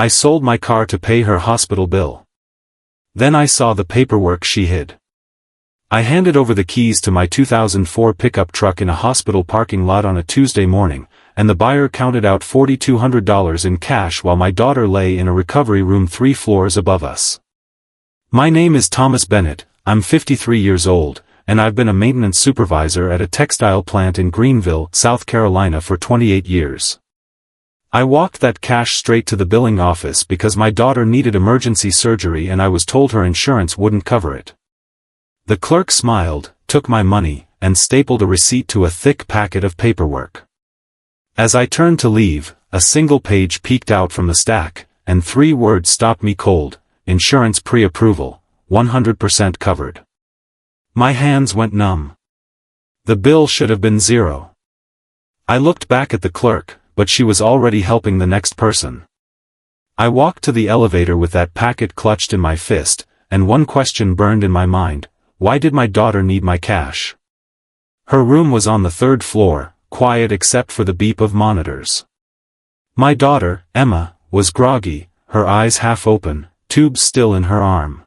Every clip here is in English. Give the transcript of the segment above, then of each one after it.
I sold my car to pay her hospital bill. Then I saw the paperwork she hid. I handed over the keys to my 2004 pickup truck in a hospital parking lot on a Tuesday morning, and the buyer counted out $4,200 in cash while my daughter lay in a recovery room 3 floors above us. My name is Thomas Bennett, I'm 53 years old, and I've been a maintenance supervisor at a textile plant in Greenville, South Carolina for 28 years. I walked that cash straight to the billing office because my daughter needed emergency surgery and I was told her insurance wouldn't cover it. The clerk smiled, took my money, and stapled a receipt to a thick packet of paperwork. As I turned to leave, a single page peeked out from the stack, and 3 words stopped me cold: insurance pre-approval, 100% covered. My hands went numb. The bill should have been $0. I looked back at the clerk, but she was already helping the next person. I walked to the elevator with that packet clutched in my fist, and one question burned in my mind: why did my daughter need my cash? Her room was on the 3rd floor, quiet except for the beep of monitors. My daughter, Emma, was groggy, her eyes half open, tubes still in her arm.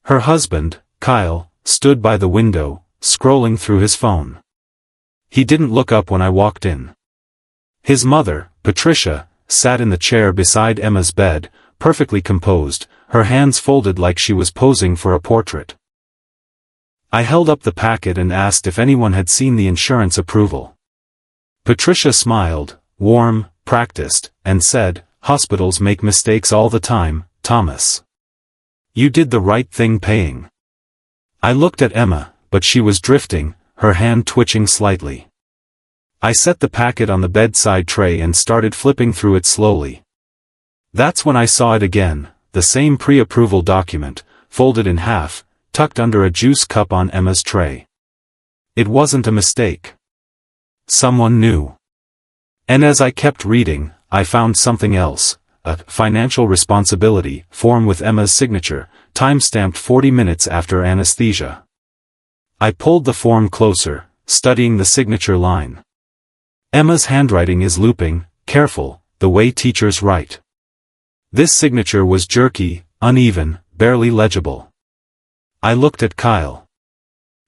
Her husband, Kyle, stood by the window, scrolling through his phone. He didn't look up when I walked in. His mother, Patricia, sat in the chair beside Emma's bed, perfectly composed, her hands folded like she was posing for a portrait. I held up the packet and asked if anyone had seen the insurance approval. Patricia smiled, warm, practiced, and said, "Hospitals make mistakes all the time, Thomas. You did the right thing paying." I looked at Emma, but she was drifting, her hand twitching slightly. I set the packet on the bedside tray and started flipping through it slowly. That's when I saw it again, the same pre-approval document, folded in half, tucked under a juice cup on Emma's tray. It wasn't a mistake. Someone knew. And as I kept reading, I found something else, a financial responsibility form with Emma's signature, time-stamped 40 minutes after anesthesia. I pulled the form closer, studying the signature line. Emma's handwriting is looping, careful, the way teachers write. This signature was jerky, uneven, barely legible. I looked at Kyle.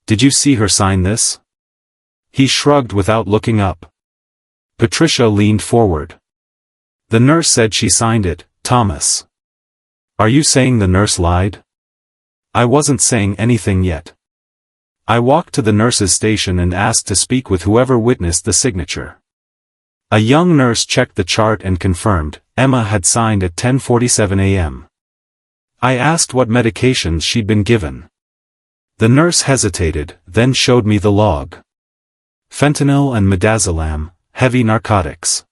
"Did you see her sign this?" He shrugged without looking up. Patricia leaned forward. "The nurse said she signed it, Thomas." "Are you saying the nurse lied?" I wasn't saying anything yet. I walked to the nurse's station and asked to speak with whoever witnessed the signature. A young nurse checked the chart and confirmed, Emma had signed at 10:47 a.m. I asked what medications she'd been given. The nurse hesitated, then showed me the log. Fentanyl and midazolam, heavy narcotics.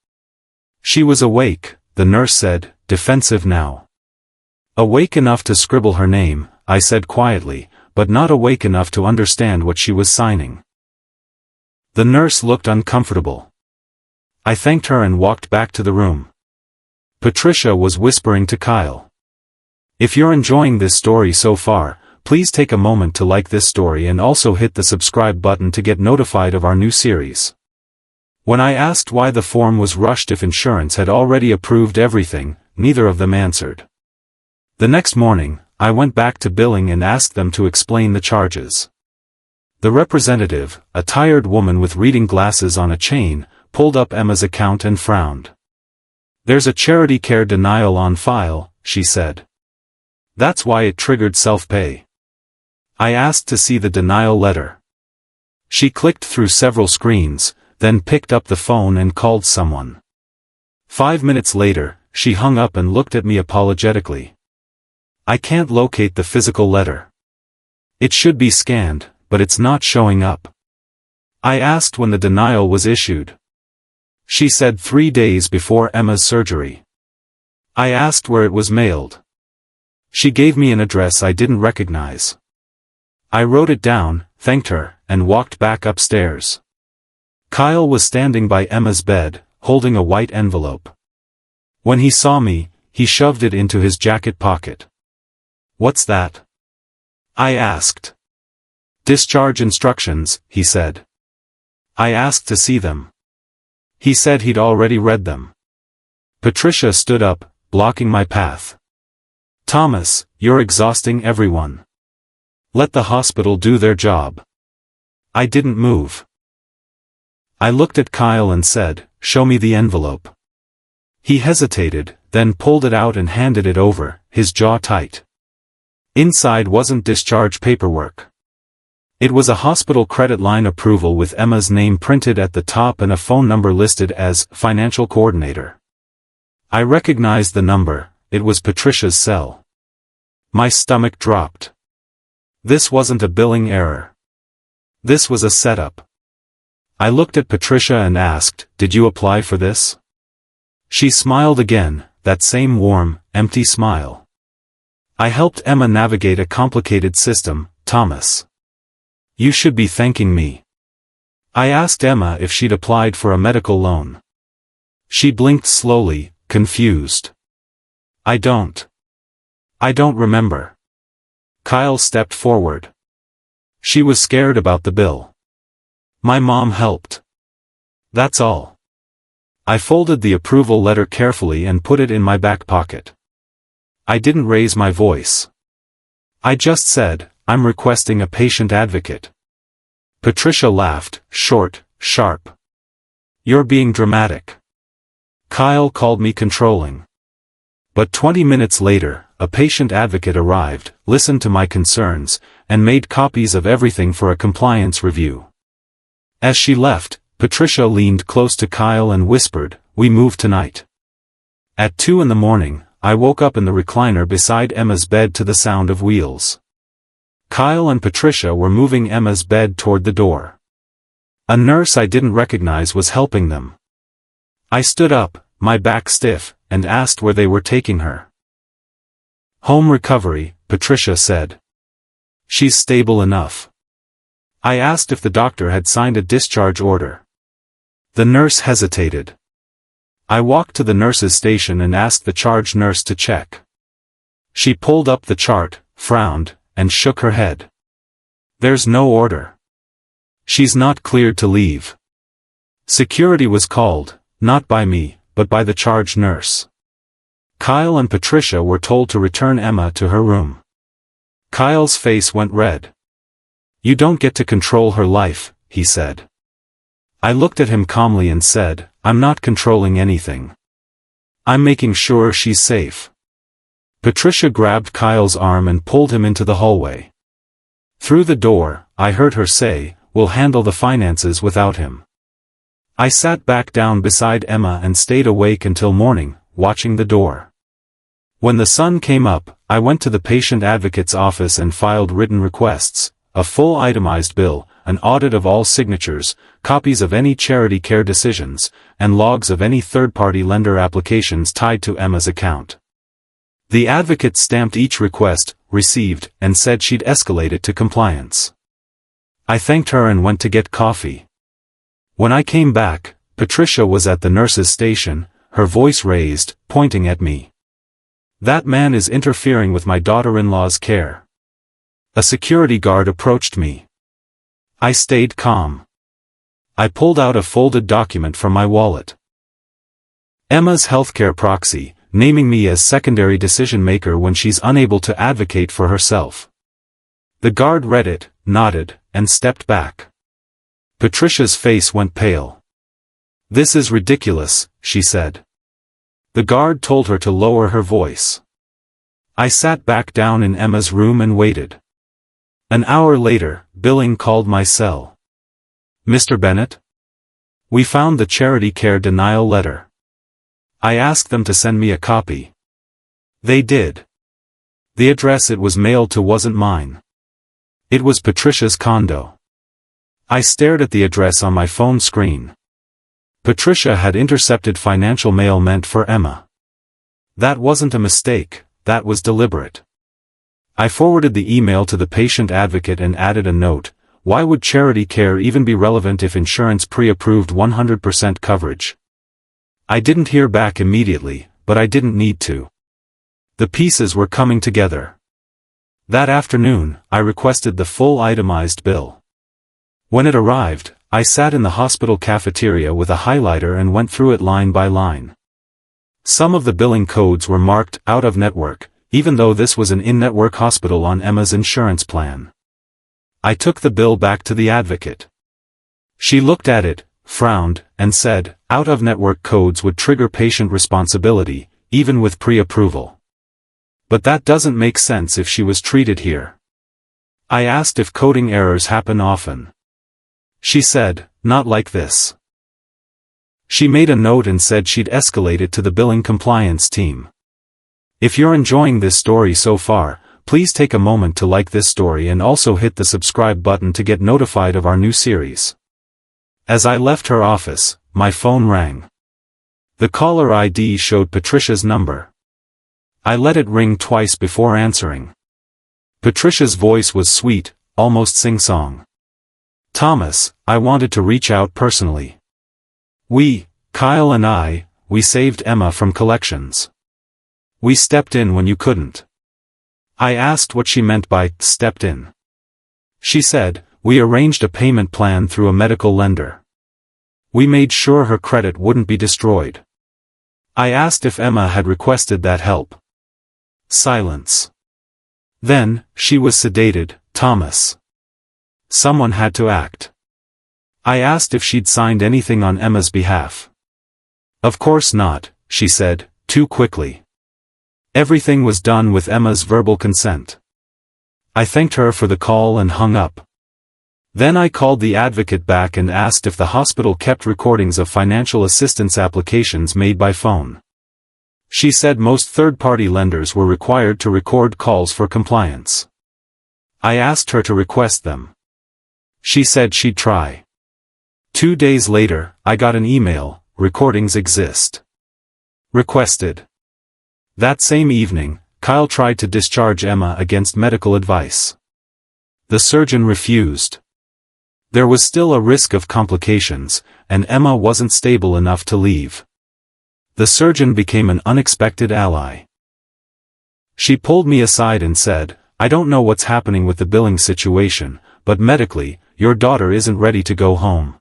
She was awake, the nurse said, defensive now. Awake enough to scribble her name, I said quietly, but not awake enough to understand what she was signing. The nurse looked uncomfortable. I thanked her and walked back to the room. Patricia was whispering to Kyle. If you're enjoying this story so far, please take a moment to like this story and also hit the subscribe button to get notified of our new series. When I asked why the form was rushed if insurance had already approved everything, neither of them answered. The next morning, I went back to billing and asked them to explain the charges. The representative, a tired woman with reading glasses on a chain, pulled up Emma's account and frowned. "There's a charity care denial on file," she said. "That's why it triggered self-pay." I asked to see the denial letter. She clicked through several screens, then picked up the phone and called someone. 5 minutes later, she hung up and looked at me apologetically. "I can't locate the physical letter. It should be scanned, but it's not showing up." I asked when the denial was issued. She said 3 days before Emma's surgery. I asked where it was mailed. She gave me an address I didn't recognize. I wrote it down, thanked her, and walked back upstairs. Kyle was standing by Emma's bed, holding a white envelope. When he saw me, he shoved it into his jacket pocket. "What's that?" I asked. "Discharge instructions," he said. I asked to see them. He said he'd already read them. Patricia stood up, blocking my path. "Thomas, you're exhausting everyone. Let the hospital do their job." I didn't move. I looked at Kyle and said, "Show me the envelope." He hesitated, then pulled it out and handed it over, his jaw tight. Inside wasn't discharge paperwork. It was a hospital credit line approval with Emma's name printed at the top and a phone number listed as financial coordinator. I recognized the number. It was Patricia's cell. My stomach dropped. This wasn't a billing error. This was a setup. I looked at Patricia and asked, "Did you apply for this?" She smiled again, that same warm, empty smile. "I helped Emma navigate a complicated system, Thomas. You should be thanking me." I asked Emma if she'd applied for a medical loan. She blinked slowly, confused. I don't remember." Kyle stepped forward. "She was scared about the bill. My mom helped. That's all." I folded the approval letter carefully and put it in my back pocket. I didn't raise my voice. I just said, "I'm requesting a patient advocate." Patricia laughed, short, sharp. "You're being dramatic." Kyle called me controlling. But 20 minutes later, a patient advocate arrived, listened to my concerns, and made copies of everything for a compliance review. As she left, Patricia leaned close to Kyle and whispered, "We move tonight." At 2 in the morning, I woke up in the recliner beside Emma's bed to the sound of wheels. Kyle and Patricia were moving Emma's bed toward the door. A nurse I didn't recognize was helping them. I stood up, my back stiff, and asked where they were taking her. "Home recovery," Patricia said. "She's stable enough." I asked if the doctor had signed a discharge order. The nurse hesitated. I walked to the nurse's station and asked the charge nurse to check. She pulled up the chart, frowned, and shook her head. "There's no order. She's not cleared to leave." Security was called, not by me, but by the charge nurse. Kyle and Patricia were told to return Emma to her room. Kyle's face went red. "You don't get to control her life," he said. I looked at him calmly and said, "I'm not controlling anything. I'm making sure she's safe." Patricia grabbed Kyle's arm and pulled him into the hallway. Through the door, I heard her say, "We'll handle the finances without him." I sat back down beside Emma and stayed awake until morning, watching the door. When the sun came up, I went to the patient advocate's office and filed written requests, a full itemized bill, an audit of all signatures, copies of any charity care decisions, and logs of any third-party lender applications tied to Emma's account. The advocate stamped each request, received, and said she'd escalate it to compliance. I thanked her and went to get coffee. When I came back, Patricia was at the nurse's station, her voice raised, pointing at me. "That man is interfering with my daughter-in-law's care." A security guard approached me. I stayed calm. I pulled out a folded document from my wallet. Emma's healthcare proxy, naming me as secondary decision-maker when she's unable to advocate for herself. The guard read it, nodded, and stepped back. Patricia's face went pale. "This is ridiculous," she said. The guard told her to lower her voice. I sat back down in Emma's room and waited. An hour later, billing called my cell. "Mr. Bennett? We found the charity care denial letter." I asked them to send me a copy. They did. The address it was mailed to wasn't mine. It was Patricia's condo. I stared at the address on my phone screen. Patricia had intercepted financial mail meant for Emma. That wasn't a mistake, that was deliberate. I forwarded the email to the patient advocate and added a note, "Why would charity care even be relevant if insurance pre-approved 100% coverage?" I didn't hear back immediately, but I didn't need to. The pieces were coming together. That afternoon, I requested the full itemized bill. When it arrived, I sat in the hospital cafeteria with a highlighter and went through it line by line. Some of the billing codes were marked out of network, even though this was an in-network hospital on Emma's insurance plan. I took the bill back to the advocate. She looked at it, frowned, and said, out-of-network codes would trigger patient responsibility, even with pre-approval. But that doesn't make sense if she was treated here. I asked if coding errors happen often. She said, not like this. She made a note and said she'd escalate it to the billing compliance team. If you're enjoying this story so far, please take a moment to like this story and also hit the subscribe button to get notified of our new series. As I left her office, my phone rang. The caller ID showed Patricia's number. I let it ring twice before answering. Patricia's voice was sweet, almost sing-song. Thomas, I wanted to reach out personally. Kyle and I, we saved Emma from collections. We stepped in when you couldn't. I asked what she meant by stepped in. She said, we arranged a payment plan through a medical lender. We made sure her credit wouldn't be destroyed. I asked if Emma had requested that help. Silence. Then, she was sedated, Thomas. Someone had to act. I asked if she'd signed anything on Emma's behalf. Of course not, she said, too quickly. Everything was done with Emma's verbal consent. I thanked her for the call and hung up. Then I called the advocate back and asked if the hospital kept recordings of financial assistance applications made by phone. She said most third-party lenders were required to record calls for compliance. I asked her to request them. She said she'd try. 2 days later, I got an email, recordings exist. Requested. That same evening, Kyle tried to discharge Emma against medical advice. The surgeon refused. There was still a risk of complications, and Emma wasn't stable enough to leave. The surgeon became an unexpected ally. She pulled me aside and said, I don't know what's happening with the billing situation, but medically, your daughter isn't ready to go home.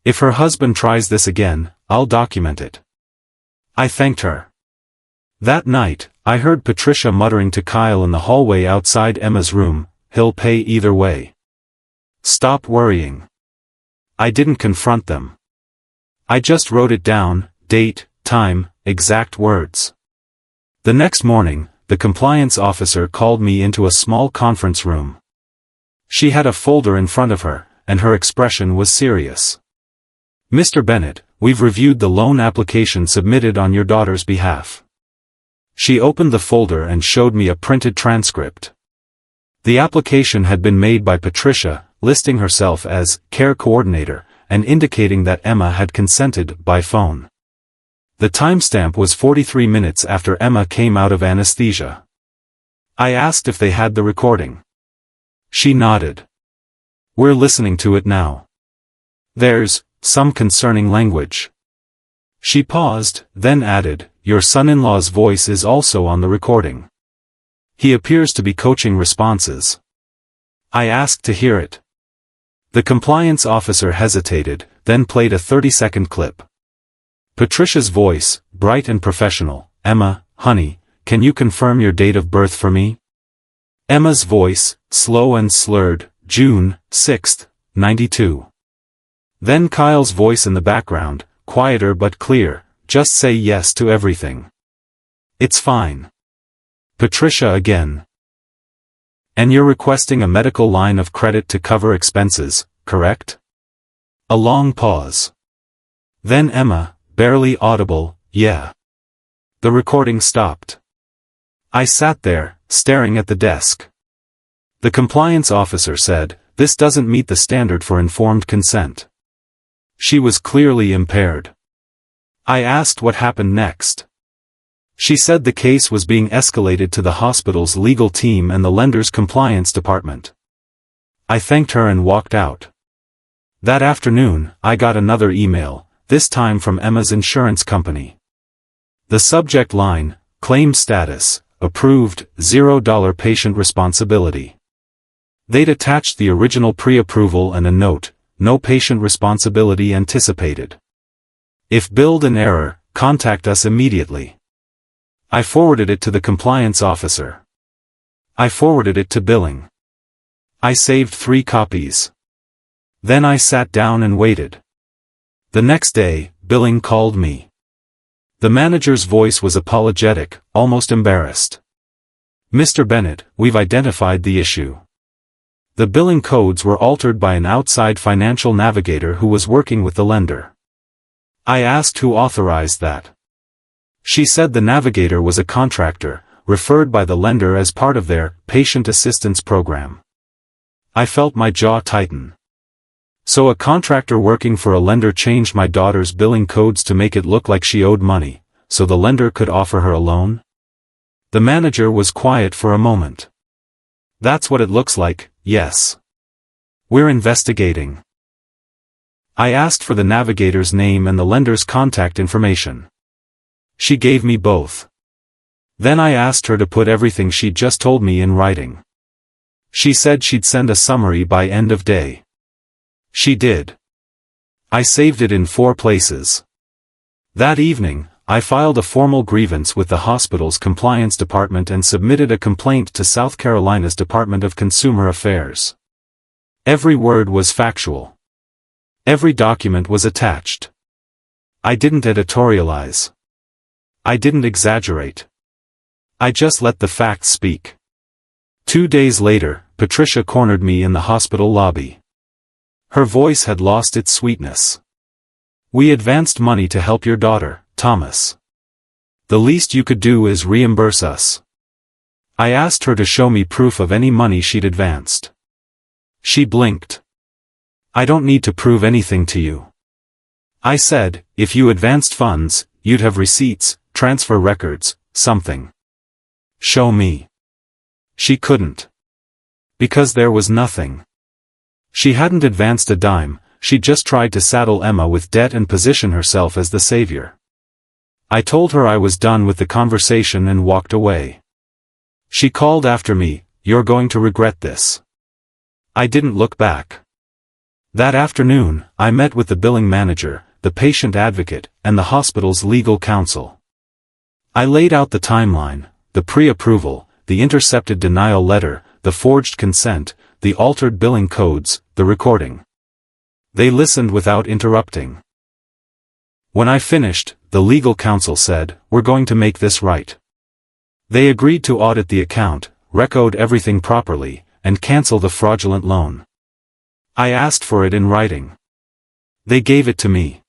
If her husband tries this again, I'll document it. I thanked her. That night, I heard Patricia muttering to Kyle in the hallway outside Emma's room, he'll pay either way. Stop worrying. I didn't confront them. I just wrote it down, date, time, exact words. The next morning, the compliance officer called me into a small conference room. She had a folder in front of her, and her expression was serious. Mr. Bennett, we've reviewed the loan application submitted on your daughter's behalf. She opened the folder and showed me a printed transcript. The application had been made by Patricia, listing herself as care coordinator, and indicating that Emma had consented by phone. The timestamp was 43 minutes after Emma came out of anesthesia. I asked if they had the recording. She nodded. We're listening to it now. There's some concerning language. She paused, then added, your son-in-law's voice is also on the recording. He appears to be coaching responses. I asked to hear it. The compliance officer hesitated, then played a 30-second clip. Patricia's voice, bright and professional, Emma, honey, can you confirm your date of birth for me? Emma's voice, slow and slurred, June 6, 92. Then Kyle's voice in the background, quieter but clear, just say yes to everything. It's fine. Patricia again. And you're requesting a medical line of credit to cover expenses, correct? A long pause. Then Emma, barely audible, yeah. The recording stopped. I sat there, staring at the desk. The compliance officer said, this doesn't meet the standard for informed consent. She was clearly impaired. I asked what happened next. She said the case was being escalated to the hospital's legal team and the lender's compliance department. I thanked her and walked out. That afternoon, I got another email, this time from Emma's insurance company. The subject line, claim status, approved, $0 patient responsibility. They'd attached the original pre-approval and a note, no patient responsibility anticipated. If billed in error, contact us immediately. I forwarded it to the compliance officer. I forwarded it to billing. I saved 3 copies. Then I sat down and waited. The next day, billing called me. The manager's voice was apologetic, almost embarrassed. "Mr. Bennett, we've identified the issue. The billing codes were altered by an outside financial navigator who was working with the lender." I asked who authorized that. She said the navigator was a contractor, referred by the lender as part of their patient assistance program. I felt my jaw tighten. So a contractor working for a lender changed my daughter's billing codes to make it look like she owed money, so the lender could offer her a loan? The manager was quiet for a moment. "That's what it looks like, yes. We're investigating." I asked for the navigator's name and the lender's contact information. She gave me both. Then I asked her to put everything she'd just told me in writing. She said she'd send a summary by end of day. She did. I saved it in 4 places. That evening, I filed a formal grievance with the hospital's compliance department and submitted a complaint to South Carolina's Department of Consumer Affairs. Every word was factual. Every document was attached. I didn't editorialize. I didn't exaggerate. I just let the facts speak. 2 days later, Patricia cornered me in the hospital lobby. Her voice had lost its sweetness. "We advanced money to help your daughter, Thomas. The least you could do is reimburse us." I asked her to show me proof of any money she'd advanced. She blinked. "I don't need to prove anything to you." I said, "If you advanced funds, you'd have receipts, transfer records, something." "Show me." She couldn't. Because there was nothing. She hadn't advanced a dime, she just tried to saddle Emma with debt and position herself as the savior. I told her I was done with the conversation and walked away. She called after me, "You're going to regret this." I didn't look back. That afternoon, I met with the billing manager, the patient advocate, and the hospital's legal counsel. I laid out the timeline, the pre-approval, the intercepted denial letter, the forged consent, the altered billing codes, the recording. They listened without interrupting. When I finished, the legal counsel said, "We're going to make this right." They agreed to audit the account, recode everything properly, and cancel the fraudulent loan. I asked for it in writing. They gave it to me.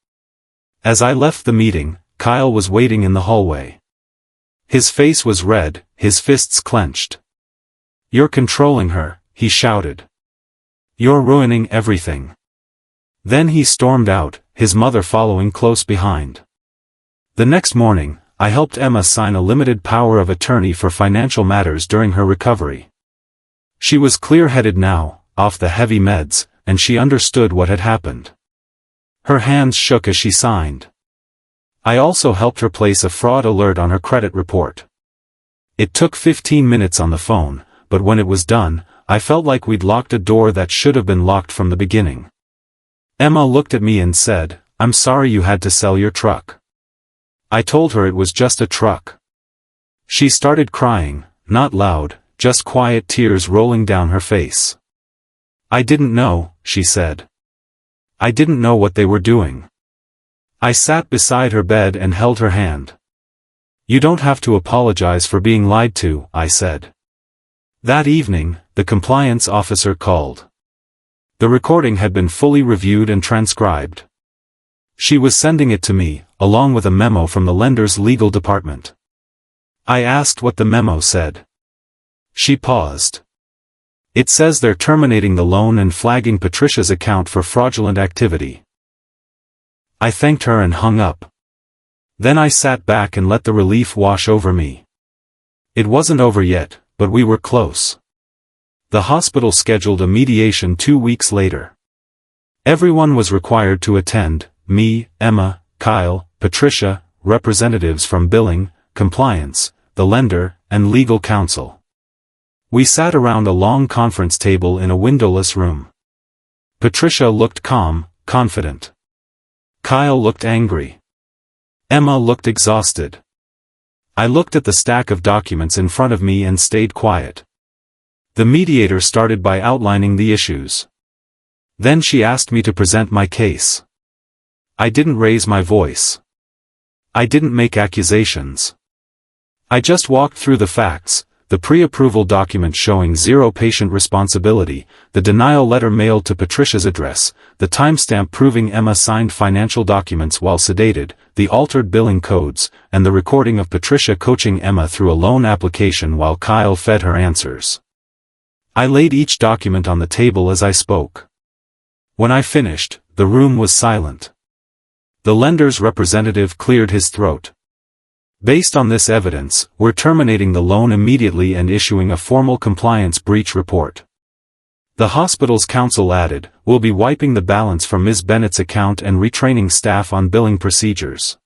As I left the meeting, Kyle was waiting in the hallway. His face was red, his fists clenched. "You're controlling her," he shouted. "You're ruining everything." Then he stormed out, his mother following close behind. The next morning, I helped Emma sign a limited power of attorney for financial matters during her recovery. She was clear-headed now, off the heavy meds, and she understood what had happened. Her hands shook as she signed. I also helped her place a fraud alert on her credit report. It took 15 minutes on the phone, but when it was done, I felt like we'd locked a door that should have been locked from the beginning. Emma looked at me and said, "I'm sorry you had to sell your truck." I told her it was just a truck. She started crying, not loud, just quiet tears rolling down her face. "I didn't know," she said. "I didn't know what they were doing." I sat beside her bed and held her hand. "You don't have to apologize for being lied to," I said. That evening, the compliance officer called. The recording had been fully reviewed and transcribed. She was sending it to me, along with a memo from the lender's legal department. I asked what the memo said. She paused. "It says they're terminating the loan and flagging Patricia's account for fraudulent activity." I thanked her and hung up. Then I sat back and let the relief wash over me. It wasn't over yet, but we were close. The hospital scheduled a mediation 2 weeks later. Everyone was required to attend, me, Emma, Kyle, Patricia, representatives from billing, compliance, the lender, and legal counsel. We sat around a long conference table in a windowless room. Patricia looked calm, confident. Kyle looked angry. Emma looked exhausted. I looked at the stack of documents in front of me and stayed quiet. The mediator started by outlining the issues. Then she asked me to present my case. I didn't raise my voice. I didn't make accusations. I just walked through the facts: the pre-approval document showing zero patient responsibility, the denial letter mailed to Patricia's address, the timestamp proving Emma signed financial documents while sedated, the altered billing codes, and the recording of Patricia coaching Emma through a loan application while Kyle fed her answers. I laid each document on the table as I spoke. When I finished, the room was silent. The lender's representative cleared his throat. Based on this evidence, we're terminating the loan immediately and issuing a formal compliance breach report. The hospital's counsel added, we'll be wiping the balance from Ms. Bennett's account and retraining staff on billing procedures.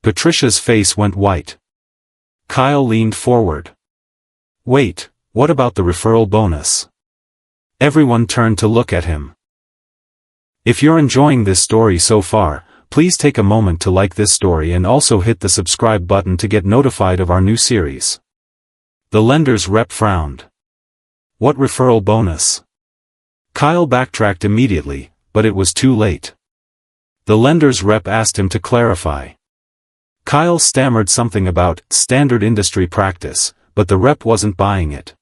Patricia's face went white. Kyle leaned forward. Wait, what about the referral bonus? Everyone turned to look at him. If you're enjoying this story so far, please take a moment to like this story and also hit the subscribe button to get notified of our new series. The lender's rep frowned. What referral bonus? Kyle backtracked immediately, but it was too late. The lender's rep asked him to clarify. Kyle stammered something about standard industry practice, but the rep wasn't buying it.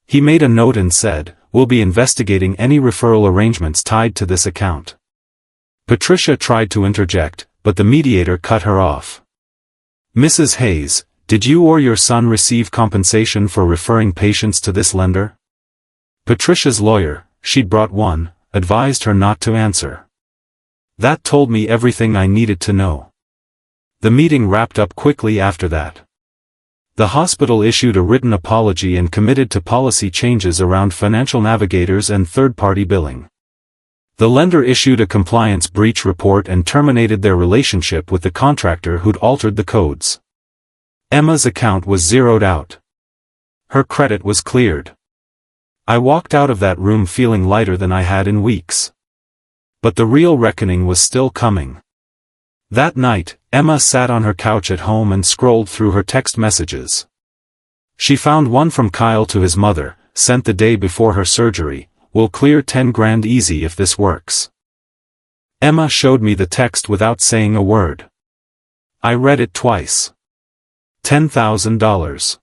He made a note and said, we'll be investigating any referral arrangements tied to this account. Patricia tried to interject, but the mediator cut her off. Mrs. Hayes, did you or your son receive compensation for referring patients to this lender? Patricia's lawyer, she'd brought one, advised her not to answer. That told me everything I needed to know. The meeting wrapped up quickly after that. The hospital issued a written apology and committed to policy changes around financial navigators and third-party billing. The lender issued a compliance breach report and terminated their relationship with the contractor who'd altered the codes. Emma's account was zeroed out. Her credit was cleared. I walked out of that room feeling lighter than I had in weeks. But the real reckoning was still coming. That night, Emma sat on her couch at home and scrolled through her text messages. She found one from Kyle to his mother, sent the day before her surgery. We'll clear 10 grand easy if this works. Emma showed me the text without saying a word. I read it twice. $10,000.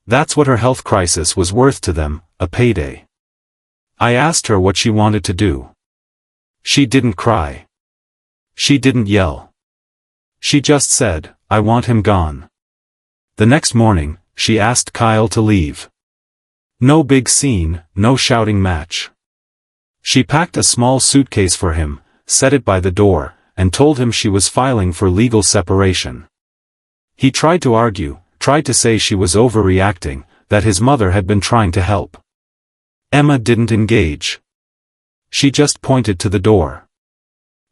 That's what her health crisis was worth to them, a payday. I asked her what she wanted to do. She didn't cry. She didn't yell. She just said, I want him gone. The next morning, she asked Kyle to leave. No big scene, no shouting match. She packed a small suitcase for him, set it by the door, and told him she was filing for legal separation. He tried to argue, tried to say she was overreacting, that his mother had been trying to help. Emma didn't engage. She just pointed to the door.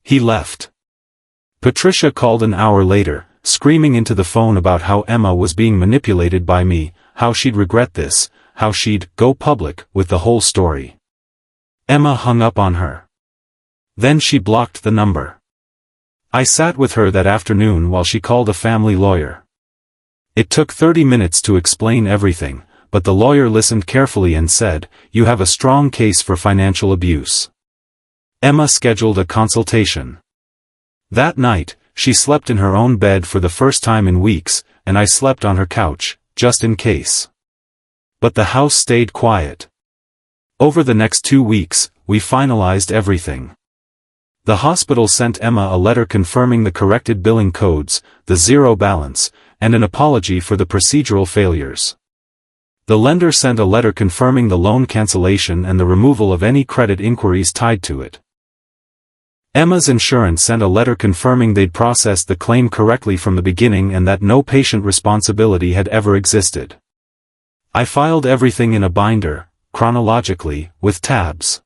He left. Patricia called an hour later, screaming into the phone about how Emma was being manipulated by me, how she'd regret this, how she'd go public with the whole story. Emma hung up on her. Then she blocked the number. I sat with her that afternoon while she called a family lawyer. It took 30 minutes to explain everything, but the lawyer listened carefully and said, you have a strong case for financial abuse. Emma scheduled a consultation. That night, she slept in her own bed for the first time in weeks, and I slept on her couch, just in case. But the house stayed quiet. Over the next 2 weeks, we finalized everything. The hospital sent Emma a letter confirming the corrected billing codes, the zero balance, and an apology for the procedural failures. The lender sent a letter confirming the loan cancellation and the removal of any credit inquiries tied to it. Emma's insurance sent a letter confirming they'd processed the claim correctly from the beginning and that no patient responsibility had ever existed. I filed everything in a binder, chronologically, with tabs.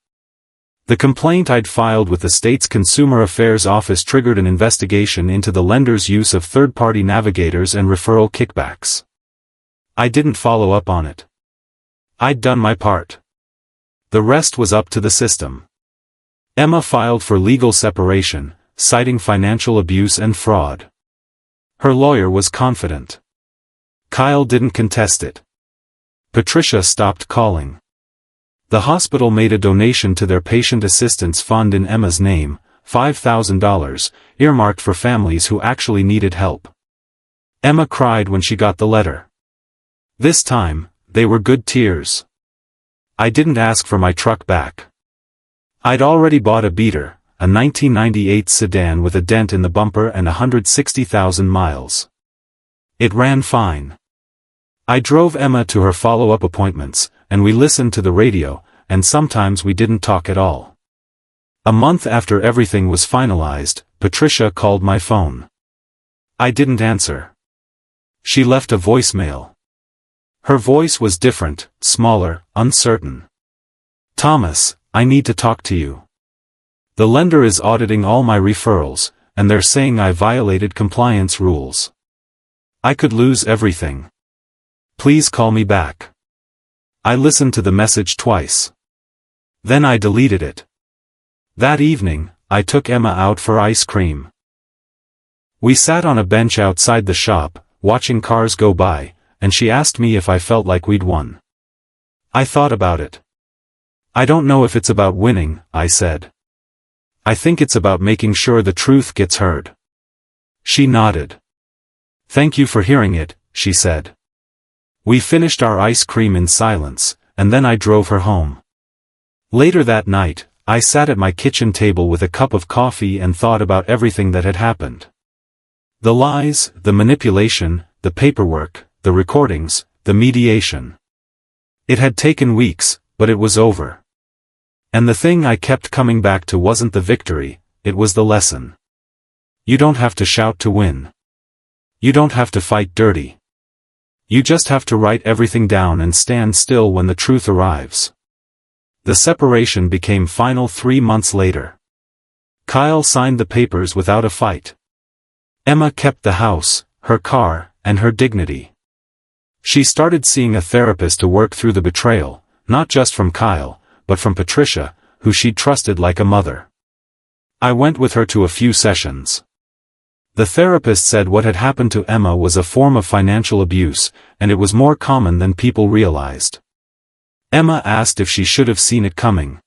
The complaint I'd filed with the state's Consumer Affairs Office triggered an investigation into the lender's use of third-party navigators and referral kickbacks. I didn't follow up on it. I'd done my part. The rest was up to the system. Emma filed for legal separation, citing financial abuse and fraud. Her lawyer was confident. Kyle didn't contest it. Patricia stopped calling. The hospital made a donation to their patient assistance fund in Emma's name, $5,000, earmarked for families who actually needed help. Emma cried when she got the letter. This time, they were good tears. I didn't ask for my truck back. I'd already bought a beater, a 1998 sedan with a dent in the bumper and 160,000 miles. It ran fine. I drove Emma to her follow-up appointments, and we listened to the radio, and sometimes we didn't talk at all. A month after everything was finalized, Patricia called my phone. I didn't answer. She left a voicemail. Her voice was different, smaller, uncertain. Thomas, I need to talk to you. The lender is auditing all my referrals, and they're saying I violated compliance rules. I could lose everything. Please call me back. I listened to the message twice. Then I deleted it. That evening, I took Emma out for ice cream. We sat on a bench outside the shop, watching cars go by, and she asked me if I felt like we'd won. I thought about it. I don't know if it's about winning, I said. I think it's about making sure the truth gets heard. She nodded. Thank you for hearing it, she said. We finished our ice cream in silence, and then I drove her home. Later that night, I sat at my kitchen table with a cup of coffee and thought about everything that had happened. The lies, the manipulation, the paperwork, the recordings, the mediation. It had taken weeks, but it was over. And the thing I kept coming back to wasn't the victory, it was the lesson. You don't have to shout to win. You don't have to fight dirty. You just have to write everything down and stand still when the truth arrives. The separation became final 3 months later. Kyle signed the papers without a fight. Emma kept the house, her car, and her dignity. She started seeing a therapist to work through the betrayal, not just from Kyle, but from Patricia, who she'd trusted like a mother. I went with her to a few sessions. The therapist said what had happened to Emma was a form of financial abuse, and it was more common than people realized. Emma asked if she should have seen it coming.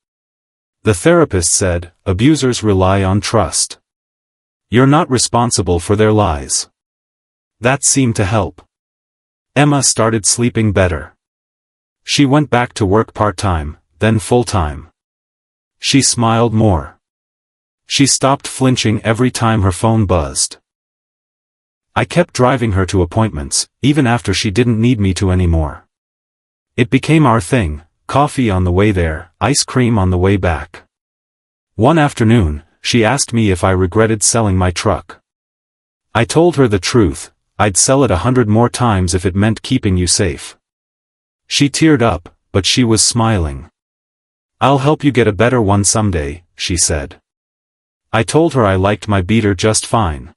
The therapist said, abusers rely on trust. You're not responsible for their lies. That seemed to help. Emma started sleeping better. She went back to work part-time, then full-time. She smiled more. She stopped flinching every time her phone buzzed. I kept driving her to appointments, even after she didn't need me to anymore. It became our thing, coffee on the way there, ice cream on the way back. One afternoon, she asked me if I regretted selling my truck. I told her the truth, I'd sell it 100 more times if it meant keeping you safe. She teared up, but she was smiling. I'll help you get a better one someday, she said. I told her I liked my beater just fine.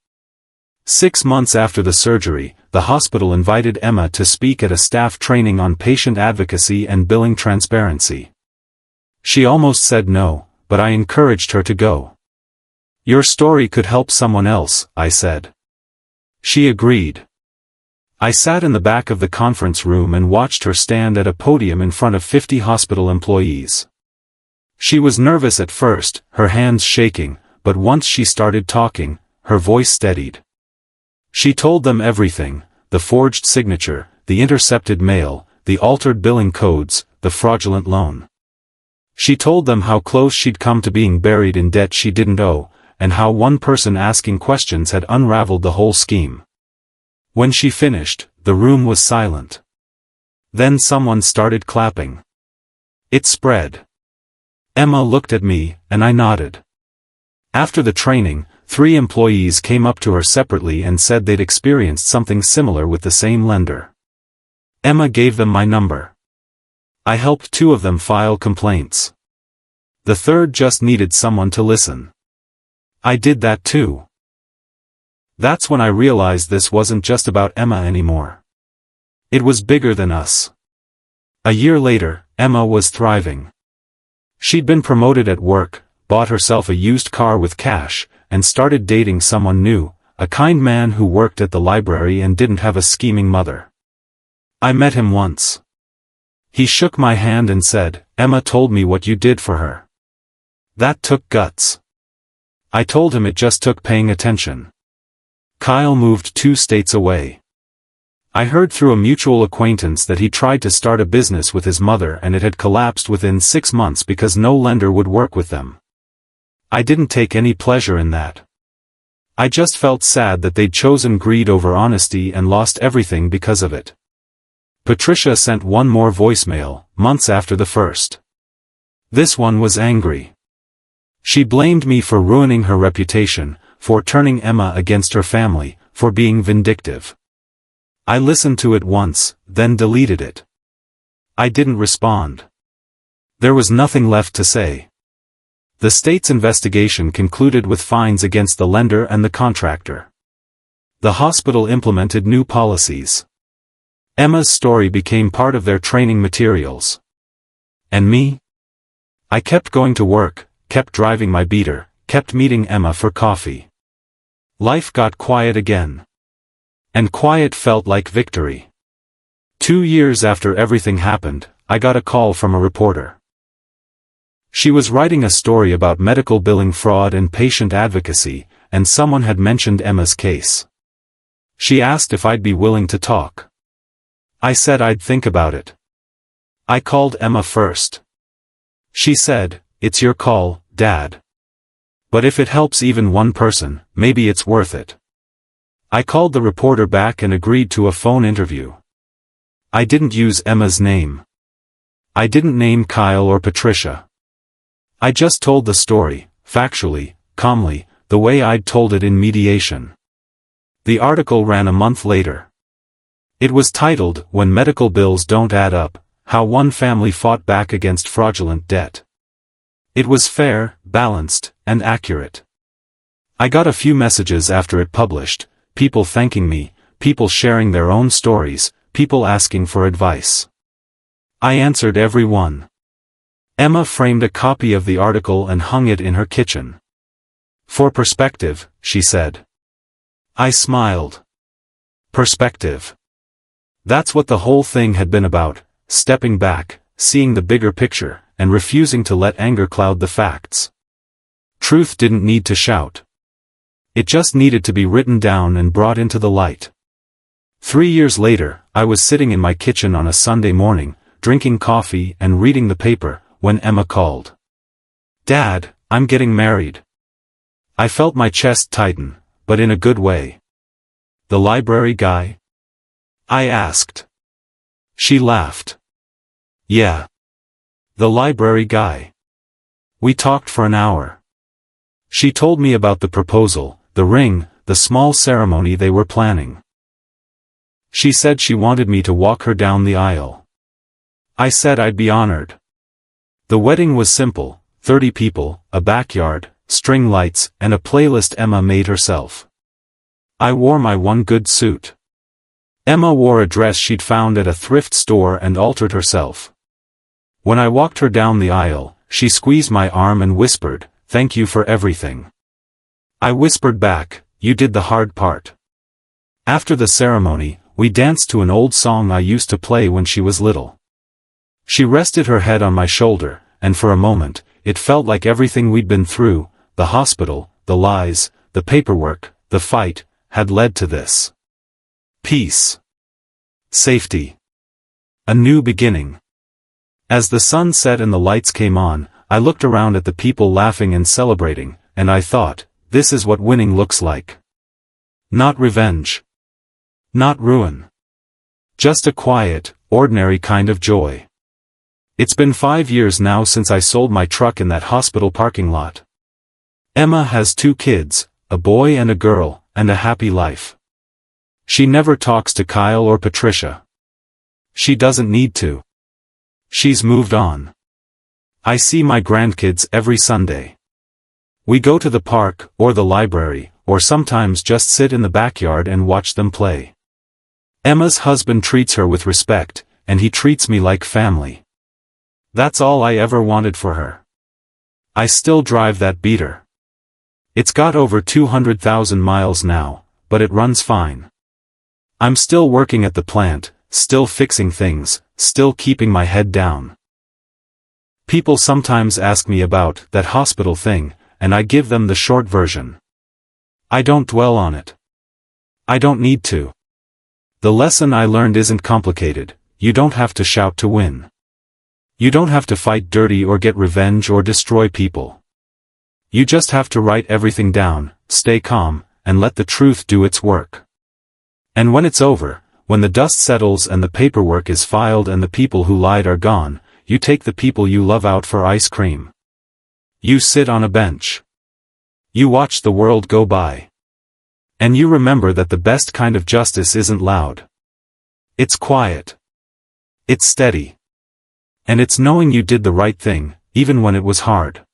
6 months after the surgery, the hospital invited Emma to speak at a staff training on patient advocacy and billing transparency. She almost said no, but I encouraged her to go. Your story could help someone else, I said. She agreed. I sat in the back of the conference room and watched her stand at a podium in front of 50 hospital employees. She was nervous at first, her hands shaking, but once she started talking, her voice steadied. She told them everything, the forged signature, the intercepted mail, the altered billing codes, the fraudulent loan. She told them how close she'd come to being buried in debt she didn't owe, and how one person asking questions had unraveled the whole scheme. When she finished, the room was silent. Then someone started clapping. It spread. Emma looked at me, and I nodded. After the training, 3 employees came up to her separately and said they'd experienced something similar with the same lender. Emma gave them my number. I helped 2 of them file complaints. The 3rd just needed someone to listen. I did that too. That's when I realized this wasn't just about Emma anymore. It was bigger than us. A year later, Emma was thriving. She'd been promoted at work, bought herself a used car with cash, and started dating someone new, a kind man who worked at the library and didn't have a scheming mother. I met him once. He shook my hand and said, "Emma told me what you did for her." That took guts. I told him it just took paying attention. Kyle moved 2 states away. I heard through a mutual acquaintance that he tried to start a business with his mother and it had collapsed within 6 months because no lender would work with them. I didn't take any pleasure in that. I just felt sad that they'd chosen greed over honesty and lost everything because of it. Patricia sent one more voicemail, months after the first. This one was angry. She blamed me for ruining her reputation, for turning Emma against her family, for being vindictive. I listened to it once, then deleted it. I didn't respond. There was nothing left to say. The state's investigation concluded with fines against the lender and the contractor. The hospital implemented new policies. Emma's story became part of their training materials. And me? I kept going to work, kept driving my beater, kept meeting Emma for coffee. Life got quiet again. And quiet felt like victory. 2 years after everything happened, I got a call from a reporter. She was writing a story about medical billing fraud and patient advocacy, and someone had mentioned Emma's case. She asked if I'd be willing to talk. I said I'd think about it. I called Emma first. She said, "It's your call, Dad. But if it helps even one person, maybe it's worth it." I called the reporter back and agreed to a phone interview. I didn't use Emma's name. I didn't name Kyle or Patricia. I just told the story, factually, calmly, the way I'd told it in mediation. The article ran a month later. It was titled, "When Medical Bills Don't Add Up, How One Family Fought Back Against Fraudulent Debt." It was fair, balanced, and accurate. I got a few messages after it published, people thanking me, people sharing their own stories, people asking for advice. I answered every one. Emma framed a copy of the article and hung it in her kitchen. "For perspective," she said. I smiled. Perspective. That's what the whole thing had been about, stepping back, seeing the bigger picture, and refusing to let anger cloud the facts. Truth didn't need to shout. It just needed to be written down and brought into the light. 3 years later, I was sitting in my kitchen on a Sunday morning, drinking coffee and reading the paper, when Emma called. "Dad, I'm getting married." I felt my chest tighten, but in a good way. "The library guy?" I asked. She laughed. "Yeah. The library guy." We talked for an hour. She told me about the proposal, the ring, the small ceremony they were planning. She said she wanted me to walk her down the aisle. I said I'd be honored. The wedding was simple, 30 people, a backyard, string lights, and a playlist Emma made herself. I wore my one good suit. Emma wore a dress she'd found at a thrift store and altered herself. When I walked her down the aisle, she squeezed my arm and whispered, "Thank you for everything." I whispered back, "You did the hard part." After the ceremony, we danced to an old song I used to play when she was little. She rested her head on my shoulder, and for a moment, it felt like everything we'd been through, the hospital, the lies, the paperwork, the fight, had led to this. Peace. Safety. A new beginning. As the sun set and the lights came on, I looked around at the people laughing and celebrating, and I thought, this is what winning looks like. Not revenge. Not ruin. Just a quiet, ordinary kind of joy. It's been 5 years now since I sold my truck in that hospital parking lot. Emma has 2 kids, a boy and a girl, and a happy life. She never talks to Kyle or Patricia. She doesn't need to. She's moved on. I see my grandkids every Sunday. We go to the park, or the library, or sometimes just sit in the backyard and watch them play. Emma's husband treats her with respect, and he treats me like family. That's all I ever wanted for her. I still drive that beater. It's got over 200,000 miles now, but it runs fine. I'm still working at the plant, still fixing things, still keeping my head down. People sometimes ask me about that hospital thing, and I give them the short version. I don't dwell on it. I don't need to. The lesson I learned isn't complicated. You don't have to shout to win. You don't have to fight dirty or get revenge or destroy people. You just have to write everything down, stay calm, and let the truth do its work. And when it's over, when the dust settles and the paperwork is filed and the people who lied are gone, you take the people you love out for ice cream. You sit on a bench. You watch the world go by. And you remember that the best kind of justice isn't loud. It's quiet. It's steady. And it's knowing you did the right thing, even when it was hard.